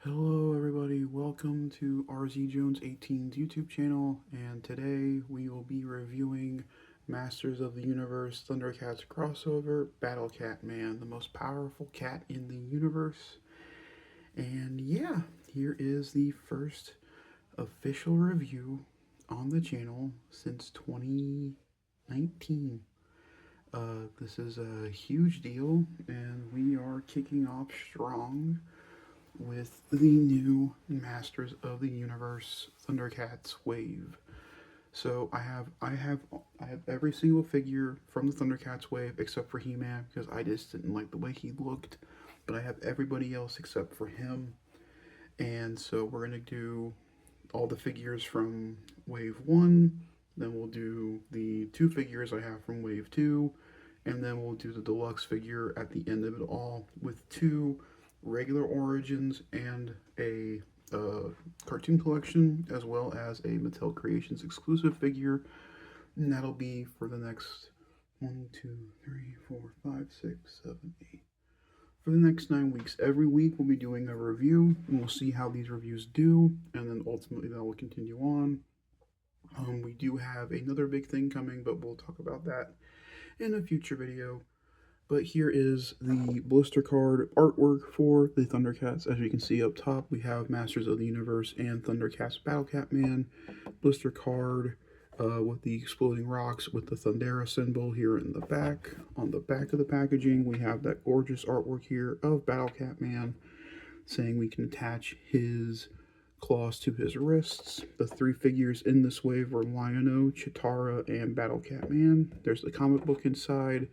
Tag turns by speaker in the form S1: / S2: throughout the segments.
S1: Hello everybody, welcome to RZ Jones 18's YouTube channel, and today we will be reviewing Masters of the Universe Thundercats crossover Battle Cat Man, the most powerful cat in the universe. And yeah, here is the first official review on the channel since 2019. This is a huge deal, and we are kicking off strong with the new Masters of the Universe Thundercats wave. So I have every single figure from the Thundercats wave except for He-Man because I just didn't like the way he looked. But I have everybody else except for him. And so we're gonna do all the figures from wave 1, then we'll do the 2 figures I have from wave 2, and then we'll do the deluxe figure at the end of it all with 2 regular origins and a cartoon collection, as well as a Mattel Creations exclusive figure. And that'll be for the next 1, 2, 3, 4, 5, 6, 7, 8. For the next 9 weeks, every week we'll be doing a review, and we'll see how these reviews do, and then ultimately that will continue on. We do have another big thing coming, but we'll talk about that in a future video. But here is the blister card artwork for the Thundercats. As you can see up top, we have Masters of the Universe and Thundercats Battle Cat Man blister card with the exploding rocks with the Thundera symbol here in the back. On the back of the packaging, we have that gorgeous artwork here of Battle Cat Man, saying we can attach his claws to his wrists. The 3 figures in this wave were Lion-O, Chitara, and Battle Cat Man. There's the comic book inside,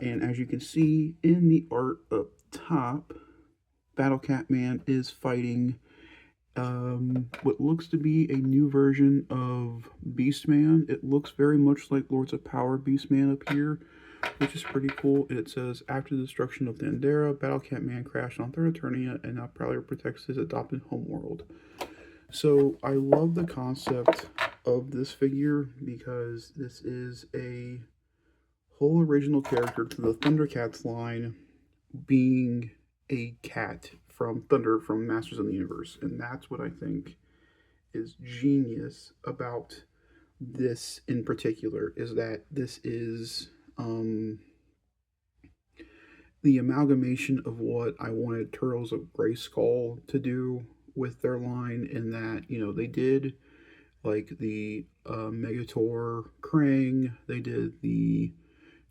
S1: and as you can see in the art up top, Battle Cat Man is fighting what looks to be a new version of Beastman. It looks very much like Lords of Power Beastman up here, which is pretty cool. It says, after the destruction of Thundera, Battle Cat Man crashed on Third Eternia and now proudly protects his adopted homeworld. So I love the concept of this figure because this is a whole original character to the Thundercats line, being a cat from Masters of the Universe. And that's what I think is genius about this in particular, is that this is the amalgamation of what I wanted Turtles of Grayskull to do with their line, in that, they did like the Megator Krang, they did the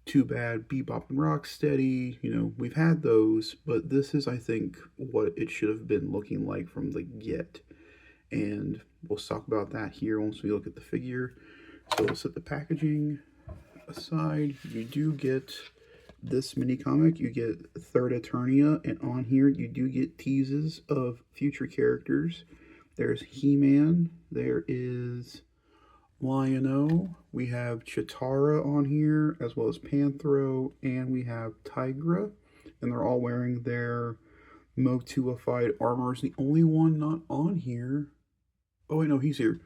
S1: Too Bad Bebop and Rocksteady, we've had those, but this is, I think, what it should have been looking like from the get. And we'll talk about that here once we look at the figure. So we'll set the packaging aside. You do get this mini comic, you get Third Eternia, and on here you do get teases of future characters. There's He-Man, there is Lion-O, we have Chitara on here, as well as Panthro, and we have Tigra, and they're all wearing their Motuified armors. The only one not on here, oh wait, no, he's here.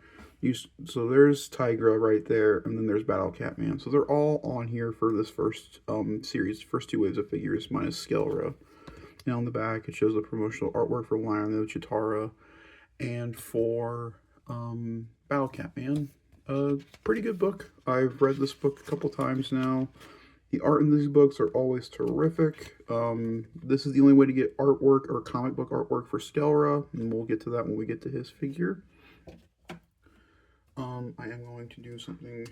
S1: So there's Tigra right there, and then there's Battle Cat Man. So they're all on here for this first series, first 2 waves of figures, minus Skelra. And on the back, it shows the promotional artwork for Lion-O, Chitara, and for Battle Cat Man. Pretty good book. I've read this book a couple times now. The art in these books are always terrific. This is the only way to get artwork or comic book artwork for Skelra, and we'll get to that when we get to his figure. I am going to do something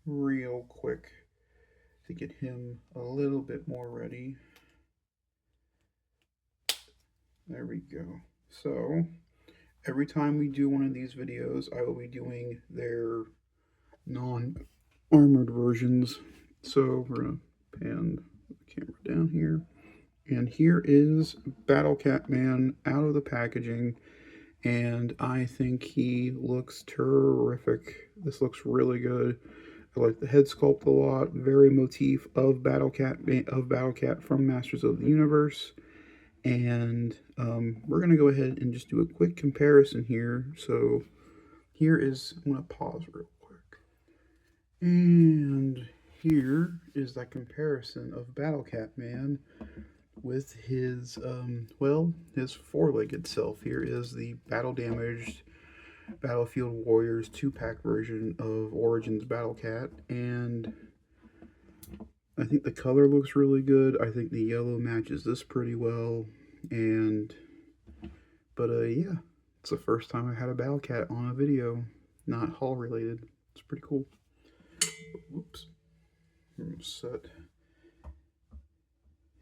S1: real quick to get him a little bit more ready. There we go. So, every time we do one of these videos, I will be doing their non-armored versions. So, we're going to pan the camera down here. And here is Battle Cat Man out of the packaging. And I think he looks terrific. This looks really good. I like the head sculpt a lot. Very motif of Battle Cat from Masters of the Universe. And we're gonna go ahead and just do a quick comparison here. So here is, I'm gonna pause real quick. And here is that comparison of Battle Cat Man with his, well, his four-legged self. Here is the battle-damaged Battlefield Warriors 2-pack version of Origins Battle Cat, and I think the color looks really good. I think the yellow matches this pretty well, and but yeah, it's the first time I had a Battle Cat on a video, not haul related. It's pretty cool. Whoops. I'm gonna set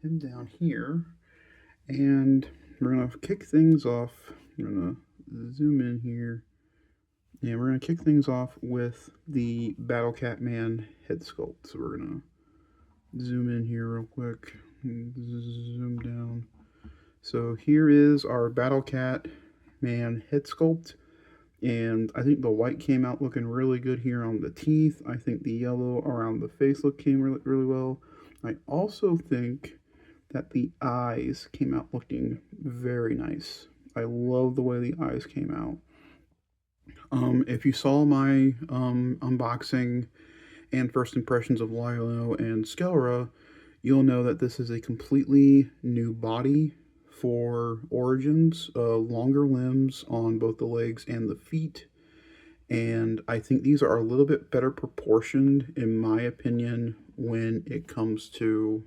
S1: him down here, and we're gonna kick things off. I'm gonna zoom in here. And we're going to kick things off with the Battle Cat Man head sculpt. So we're going to zoom in here real quick. Zoom down. So here is our Battle Cat Man head sculpt. And I think the white came out looking really good here on the teeth. I think the yellow around the face look came really well. I also think that the eyes came out looking very nice. I love the way the eyes came out. If you saw my unboxing and first impressions of Lionel and Skelra, you'll know that this is a completely new body for Origins, longer limbs on both the legs and the feet, and I think these are a little bit better proportioned, in my opinion, when it comes to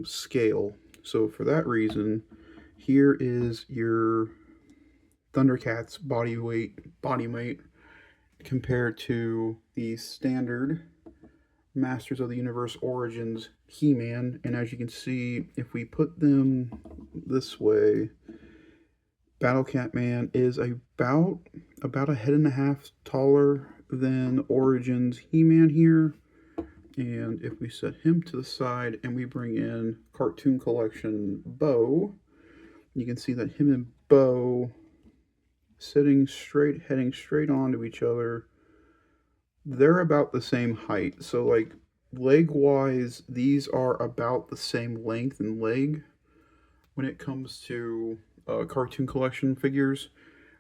S1: scale. So for that reason, here is your Thundercats body weight compared to the standard Masters of the Universe Origins He-Man. And as you can see, if we put them this way, Battle Cat Man is about a head and a half taller than Origins He-Man here. And if we set him to the side and we bring in Cartoon Collection Bo, you can see that him and Bo heading straight onto each other, they're about the same height. So like leg wise, these are about the same length and leg when it comes to Cartoon Collection figures.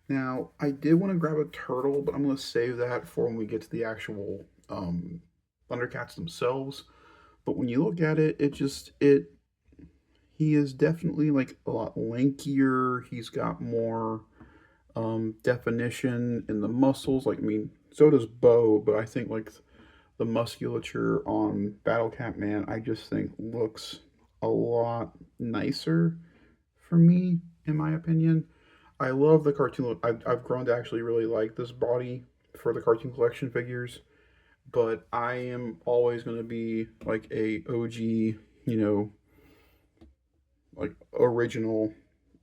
S1: Now I did want to grab a turtle, but I'm going to save that for when we get to the actual Thundercats themselves. But when you look at it, he is definitely like a lot lankier. He's got more definition in the muscles. Like, I mean, so does Bo, but I think like the musculature on Battle Cat Man, I just think looks a lot nicer for me, in my opinion. I love the cartoon look. I've grown to actually really like this body for the Cartoon Collection figures, but I am always going to be like a OG, like original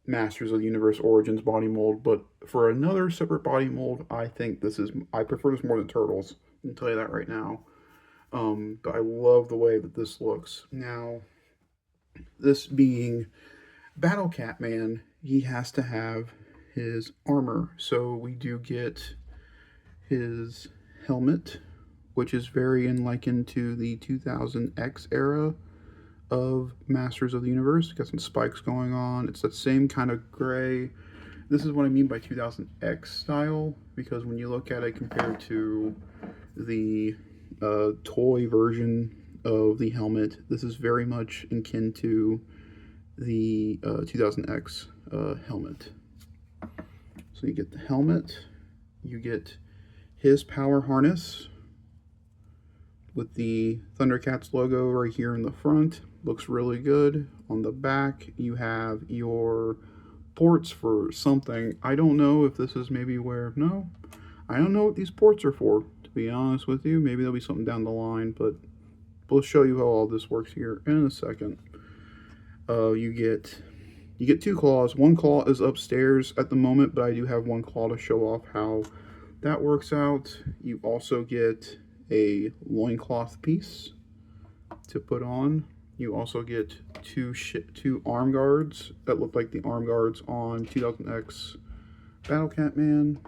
S1: Masters of the Universe Origins body mold. But for another separate body mold, I prefer this more than Turtles. I can tell you that right now. But I love the way that this looks. Now, this being Battle Cat Man, he has to have his armor. So we do get his helmet, which is very likened to the 2000X era of Masters of the Universe. Got some spikes going on. It's that same kind of gray. This is what I mean by 2000X style, because when you look at it compared to the toy version of the helmet, this is very much akin to the 2000X helmet. So you get the helmet, you get his power harness with the Thundercats logo right here in the front. Looks really good. On the back, you have your ports for something. I don't know if this is maybe I don't know what these ports are for, to be honest with you. Maybe there'll be something down the line, but we'll show you how all this works here in a second. You get two claws. One claw is upstairs at the moment, but I do have one claw to show off how that works out. You also get a loincloth piece to put on. You also get two arm guards that look like the arm guards on 2000X Battle Cat Man.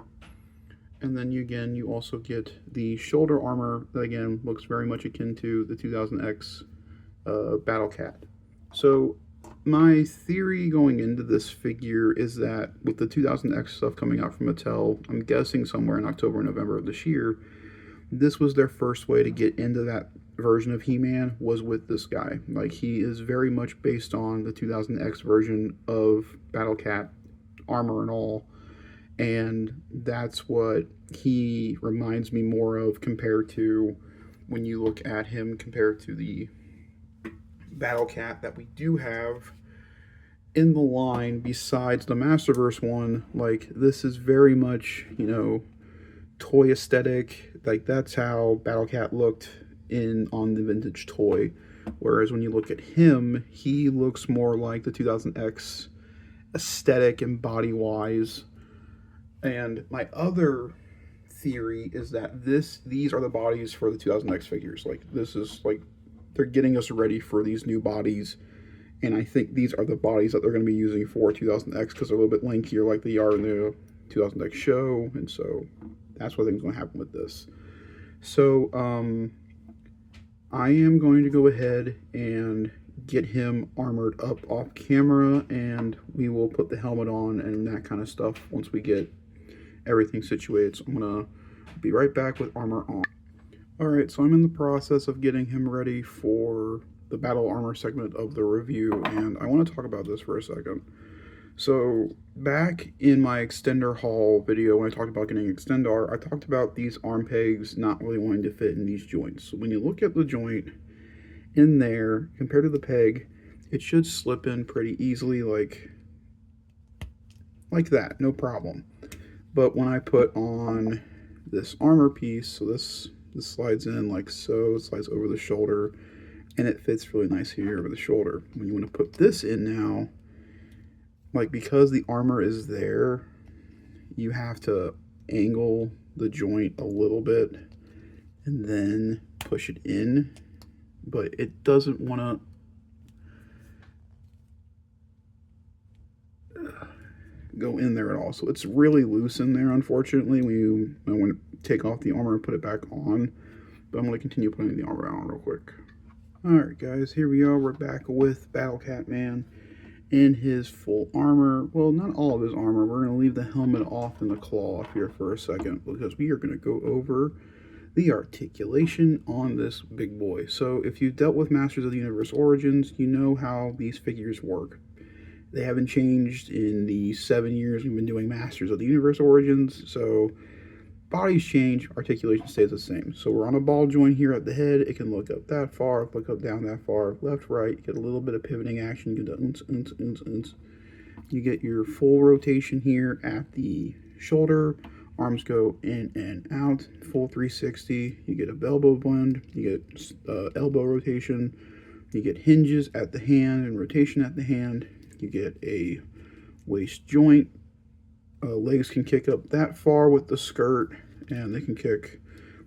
S1: And then you also get the shoulder armor that again looks very much akin to the 2000X Battle Cat. So my theory going into this figure is that with the 2000X stuff coming out from Mattel, I'm guessing somewhere in October, November of this year, this was their first way to get into that version of He-Man was with this guy. Like, he is very much based on the 2000X version of Battle Cat, armor and all. And that's what he reminds me more of compared to when you look at him compared to the Battle Cat that we do have in the line besides the Masterverse one. Like, this is very much, toy aesthetic. Like, that's how Battle Cat looked in on the vintage toy. Whereas when you look at him, he looks more like the 2000X aesthetic and body wise. And my other theory is that these are the bodies for the 2000X figures. Like, this is like they're getting us ready for these new bodies, and I think these are the bodies that they're going to be using for 2000X because they're a little bit lankier like they are in the 2000X show, and so that's what I think is going to happen with this. So I am going to go ahead and get him armored up off camera, and we will put the helmet on and that kind of stuff once we get everything situated. So I'm gonna be right back with armor on. Alright, so I'm in the process of getting him ready for the battle armor segment of the review, and I want to talk about this for a second. So back in my extender haul video, when I talked about getting extendar, I talked about these arm pegs not really wanting to fit in these joints. So when you look at the joint in there compared to the peg, it should slip in pretty easily, like that, no problem. But when I put on this armor piece, so this slides in like so, it slides over the shoulder, and it fits really nice here over the shoulder. When you want to put this in now, like, because the armor is there, you have to angle the joint a little bit and then push it in, but it doesn't want to go in there at all. So it's really loose in there, unfortunately, when I want to take off the armor and put it back on. But I'm going to continue putting the armor on real quick. Alright guys, here we are. We're back with Battle Cat Man in his full armor. Well, not all of his armor. We're going to leave the helmet off and the claw off here for a second, because we are going to go over the articulation on this big boy. So if you've dealt with Masters of the Universe Origins, you know how these figures work. They haven't changed in the 7 years we've been doing Masters of the Universe Origins, so bodies change, articulation stays the same. So we're on a ball joint here at the head. It can look up that far, look up down that far, left, right. You get a little bit of pivoting action. You get the You get your full rotation here at the shoulder. Arms go in and out, full 360. You get a elbow blend. You get elbow rotation. You get hinges at the hand and rotation at the hand. You get a waist joint. Legs can kick up that far with the skirt, and they can kick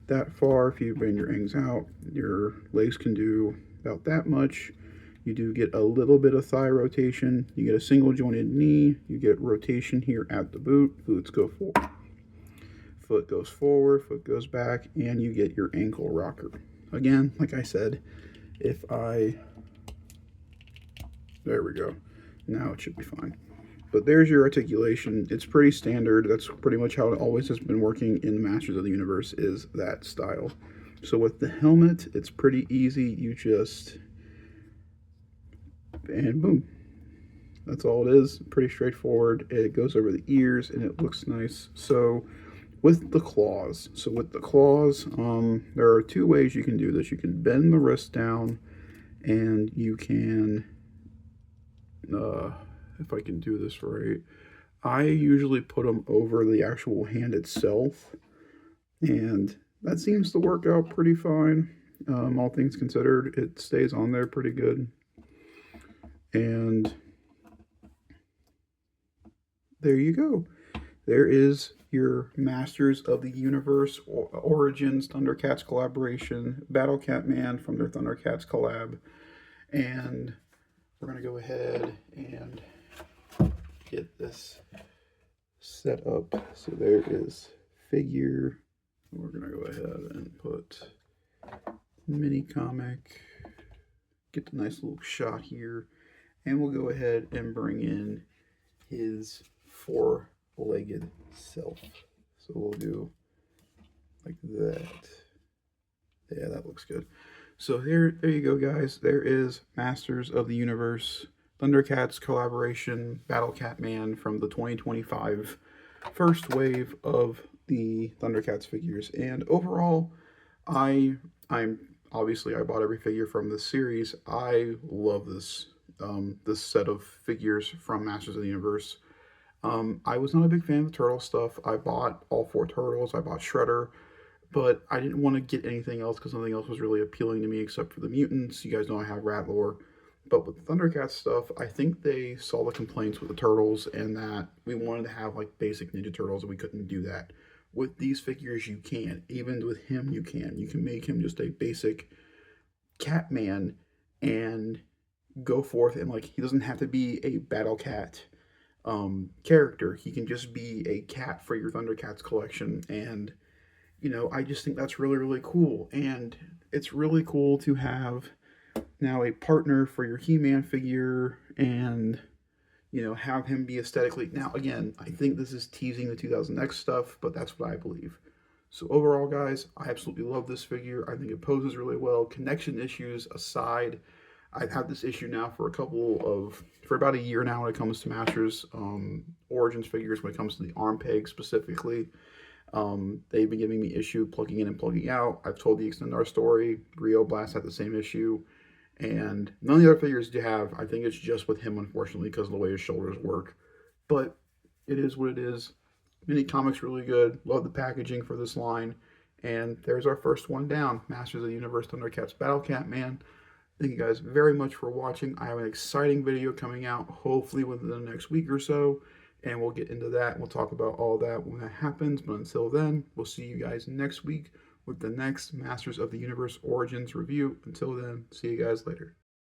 S1: that far. If you bend your ends out, your legs can do about that much. You do get a little bit of thigh rotation. You get a single jointed knee. You get rotation here at the boot. Boots go forward. Foot goes forward, foot goes back, and you get your ankle rocker. Again, like I said, there we go. Now it should be fine. But there's your articulation. It's pretty standard. That's pretty much how it always has been working in Masters of the Universe, is that style. So with the helmet, it's pretty easy. You just, and boom. That's all it is. Pretty straightforward. It goes over the ears and it looks nice. So with the claws, there are two ways you can do this. You can bend the wrist down, and you can, if I can do this right, I usually put them over the actual hand itself, and that seems to work out pretty fine. All things considered, it stays on there pretty good. And there you go. There is your Masters of the Universe Origins Thundercats collaboration, Battle Cat Man from their Thundercats collab. And we're going to go ahead and get this set up. So there is figure. We're going to go ahead and put mini comic, get the nice little shot here, and we'll go ahead and bring in his four-legged self. So we'll do like that. Yeah, that looks good. So there you go, guys. There is Masters of the Universe Thundercats collaboration Battle Cat Man from the 2025 first wave of the Thundercats figures. And overall, I'm obviously I bought every figure from this series. I love this set of figures from Masters of the Universe. I was not a big fan of the turtle stuff. I bought all four turtles. I bought Shredder, but I didn't want to get anything else because nothing else was really appealing to me except for the mutants. You guys know I have Ratlore. But with the Thundercats stuff, I think they saw the complaints with the turtles and that we wanted to have like basic Ninja Turtles and we couldn't do that. With these figures, you can. Even with him, you can. You can make him just a basic Catman and go forth and like he doesn't have to be a Battle Cat character. He can just be a cat for your Thundercats collection and I just think that's really, really cool. And it's really cool to have now a partner for your He-Man figure and, have him be aesthetically. Now, again, I think this is teasing the 2000X stuff, but that's what I believe. So overall, guys, I absolutely love this figure. I think it poses really well. Connection issues aside, I've had this issue now for for about a year now when it comes to Masters Origins figures, when it comes to the arm peg specifically. They've been giving me issue plugging in and plugging out. I've told the Extendar story. Rio Blast had the same issue. And none of the other figures do have. I think it's just with him, unfortunately, because of the way his shoulders work. But it is what it is. Mini Comics really good. Love the packaging for this line. And there's our first one down. Masters of the Universe Thundercats Battle Cat Man. Thank you guys very much for watching. I have an exciting video coming out, hopefully within the next week or so. And we'll get into that. We'll talk about all that when that happens. But until then, we'll see you guys next week with the next Masters of the Universe Origins review. Until then, see you guys later.